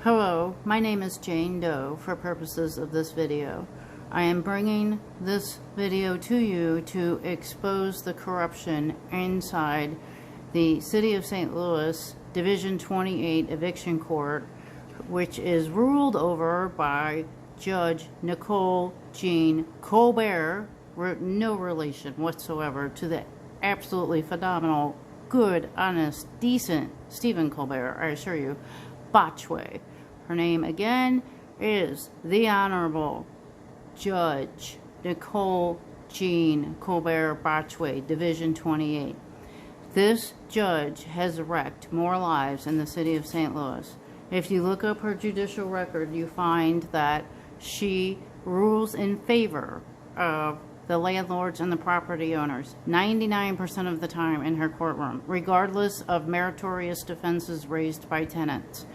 Hello, my name is Jane Doe for purposes of this video. I am bringing this video to you to expose the corruption inside the City of St. Louis Division 28 Eviction Court, which is ruled over by Judge Nicole Jean Colbert, no relation whatsoever to the absolutely phenomenal, good, honest, decent Stephen Colbert, I assure you, Botchway. Her name again is the Honorable Judge Nicole Jean Colbert Botchway, Division 28. This judge has wrecked more lives in the city of St. Louis. If you look up her judicial record, you find that she rules in favor of the landlords and the property owners 99% of the time in her courtroom, regardless of meritorious defenses raised by tenants.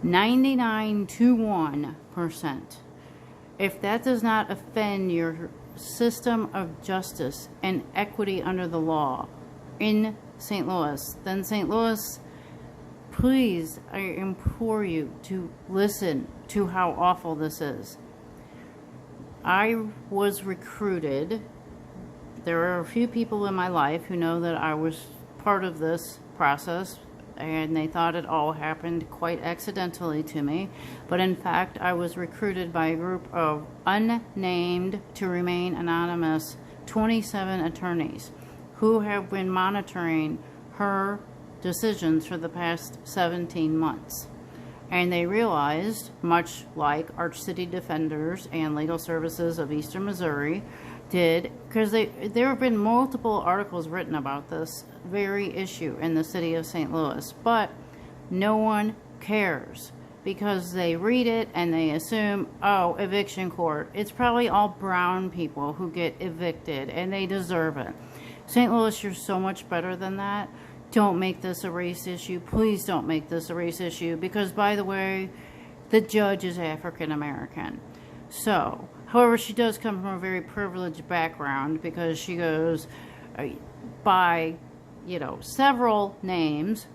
99 to 1%. If that does not offend your system of justice and equity under the law in St. Louis, then St. Louis, please, I implore you to listen to how awful this is. I was recruited. There are a few people in my life who know that I was part of this process, and they thought it all happened quite accidentally to me. But in fact, I was recruited by a group of unnamed, to remain anonymous, 27 attorneys who have been monitoring her decisions for the past 17 months. And they realized, much like Arch City Defenders and Legal Services of Eastern Missouri did, because there have been multiple articles written about this very issue in the city of St. Louis, but no one cares because they read it and they assume, oh, eviction court, it's probably all brown people who get evicted and they deserve it. St. Louis, you're so much better than that. Don't make this a race issue. Please don't make this a race issue because, by the way, the judge is African American. So, however, she does come from a very privileged background because she goes by, several names,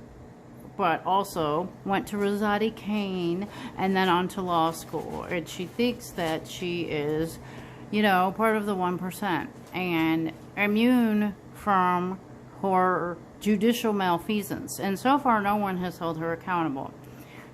but also went to Rosati Kane and then on to law school. And she thinks that she is, part of the 1% and immune from her judicial malfeasance, and so far no one has held her accountable.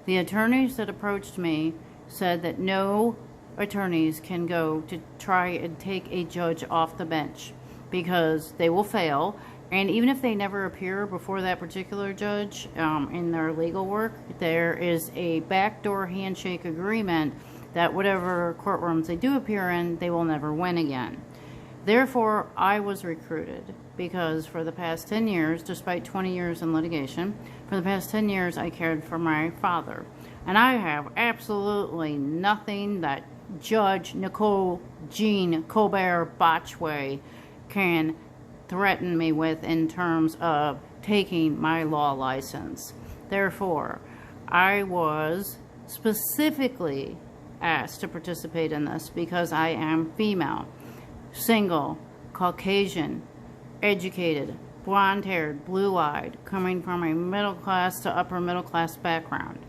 The attorneys that approached me said that no attorneys can go to try and take a judge off the bench because they will fail, and even if they never appear before that particular judge in their legal work, there is a backdoor handshake agreement that whatever courtrooms they do appear in, they will never win again. Therefore, I was recruited because for the past 10 years, despite 20 years in litigation, for the past 10 years I cared for my father. And I have absolutely nothing that Judge Nicole Jean Colbert Botchway can threaten me with in terms of taking my law license. Therefore, I was specifically asked to participate in this because I am female, single, Caucasian, educated, blonde-haired, blue-eyed, coming from a middle-class to upper-middle-class background.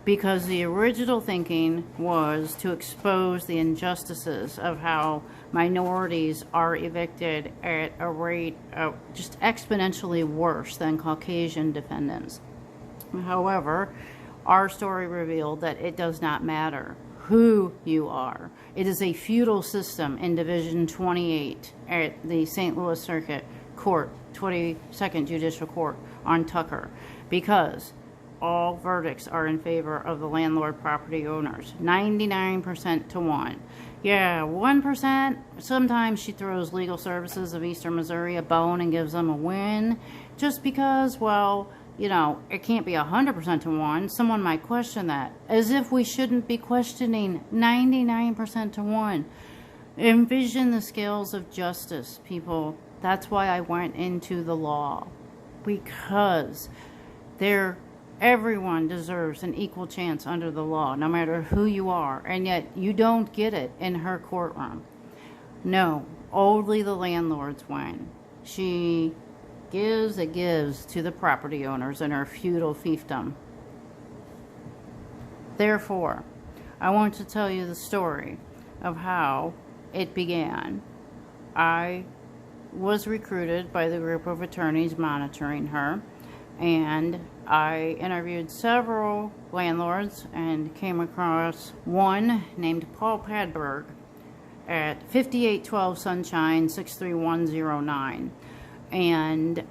Because the original thinking was to expose the injustices of how minorities are evicted at a rate of just exponentially worse than Caucasian defendants. However, our story revealed that it does not matter who you are. It is a feudal system in Division 28 at the St. Louis Circuit Court, 22nd Judicial Court on Tucker, because all verdicts are in favor of the landlord property owners, 99% to 1. Yeah, 1%, sometimes she throws Legal Services of Eastern Missouri a bone and gives them a win, just because, well, it can't be 100% to 1. Someone might question that, as if we shouldn't be questioning 99% to 1. Envision the scales of justice, people. That's why I went into the law, because everyone deserves an equal chance under the law, no matter who you are, and yet you don't get it in her courtroom. No, only the landlords win. She gives to the property owners in her feudal fiefdom. Therefore, I want to tell you the story of how it began. I was recruited by the group of attorneys monitoring her, and I interviewed several landlords and came across one named Paul Padberg at 5812 Sunshine 63109. And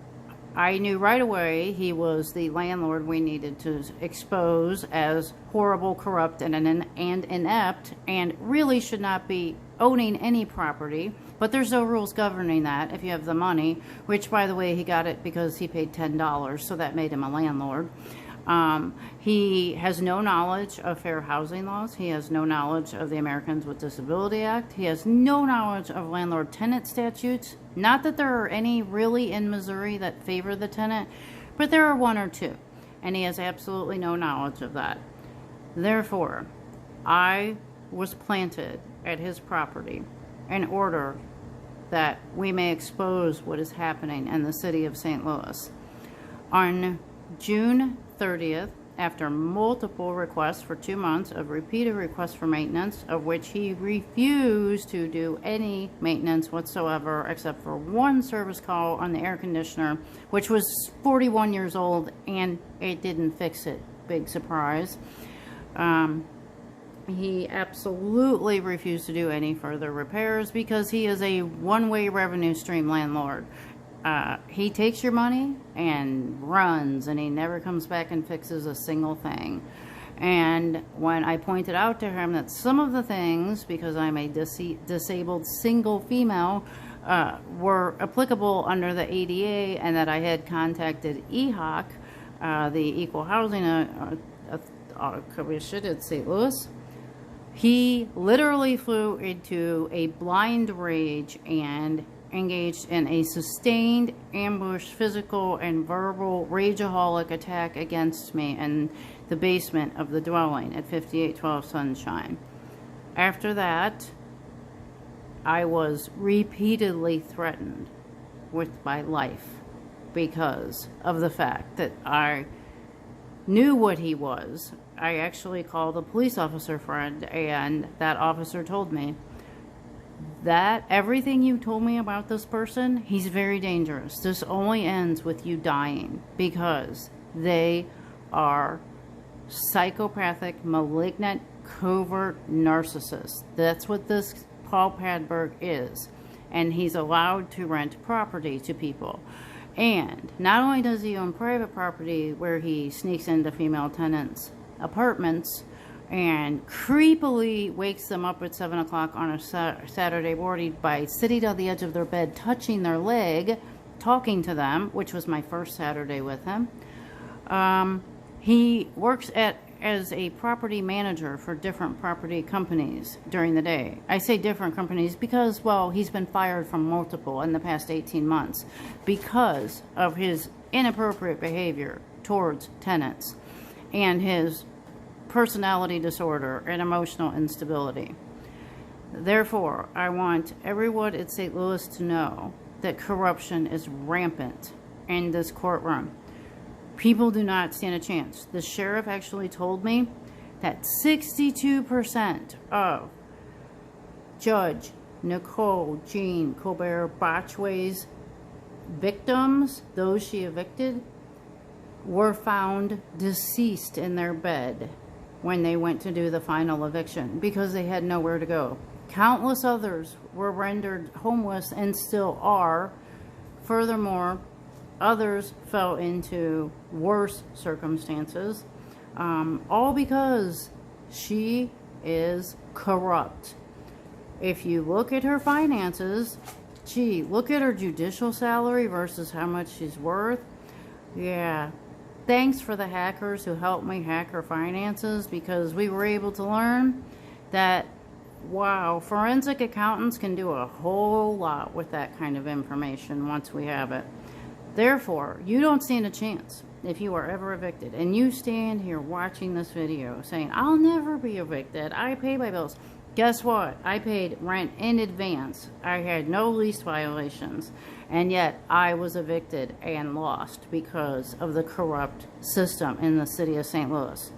I knew right away he was the landlord we needed to expose as horrible, corrupt, and inept, and really should not be owning any property. But there's no rules governing that if you have the money, which, by the way, he got it because he paid $10, so that made him a landlord. He has no knowledge of fair housing laws. He has no knowledge of the Americans with Disability Act. He has no knowledge of landlord-tenant statutes. Not that there are any really in Missouri that favor the tenant, but there are one or two, and he has absolutely no knowledge of that. Therefore, I was planted at his property in order that we may expose what is happening in the city of St. Louis. On June 30th, after multiple requests for 2 months of repeated requests for maintenance, of which he refused to do any maintenance whatsoever except for one service call on the air conditioner, which was 41 years old, and it didn't fix it. Big surprise. He absolutely refused to do any further repairs because he is a one-way revenue stream landlord. He takes your money and runs, and he never comes back and fixes a single thing. And when I pointed out to him that some of the things, because I'm a disabled single female, were applicable under the ADA, and that I had contacted EHOC, the Equal Housing Commission in St. Louis, he literally flew into a blind rage and engaged in a sustained ambush, physical and verbal rageaholic attack against me in the basement of the dwelling at 5812 Sunshine. After that, I was repeatedly threatened with my life because of the fact that I knew what he was. I actually called a police officer friend, and that officer told me that everything you told me about this person, he's very dangerous. This only ends with you dying because they are psychopathic, malignant, covert narcissists. That's what this Paul Padberg is. And he's allowed to rent property to people. And not only does he own private property where he sneaks into female tenants' apartments and creepily wakes them up at 7 o'clock on a Saturday morning by sitting on the edge of their bed, touching their leg, talking to them, which was my first Saturday with him. He works as a property manager for different property companies during the day. I say different companies because, well, he's been fired from multiple in the past 18 months because of his inappropriate behavior towards tenants and his personality disorder and emotional instability. Therefore, I want everyone in St. Louis to know that corruption is rampant in this courtroom. People do not stand a chance. The sheriff actually told me that 62% of Judge Nicole Jean Colbert Botchway's victims, those she evicted, were found deceased in their bed when they went to do the final eviction because they had nowhere to go. Countless others were rendered homeless and still are. Furthermore, others fell into worse circumstances, all because she is corrupt. If you look at her finances, gee, look at her judicial salary versus how much she's worth. Yeah. Thanks for the hackers who helped me hack her finances, because we were able to learn that, wow, forensic accountants can do a whole lot with that kind of information once we have it. Therefore, you don't stand a chance if you are ever evicted, and you stand here watching this video saying, I'll never be evicted, I pay my bills. Guess what? I paid rent in advance. I had no lease violations, and yet I was evicted and lost because of the corrupt system in the city of St. Louis.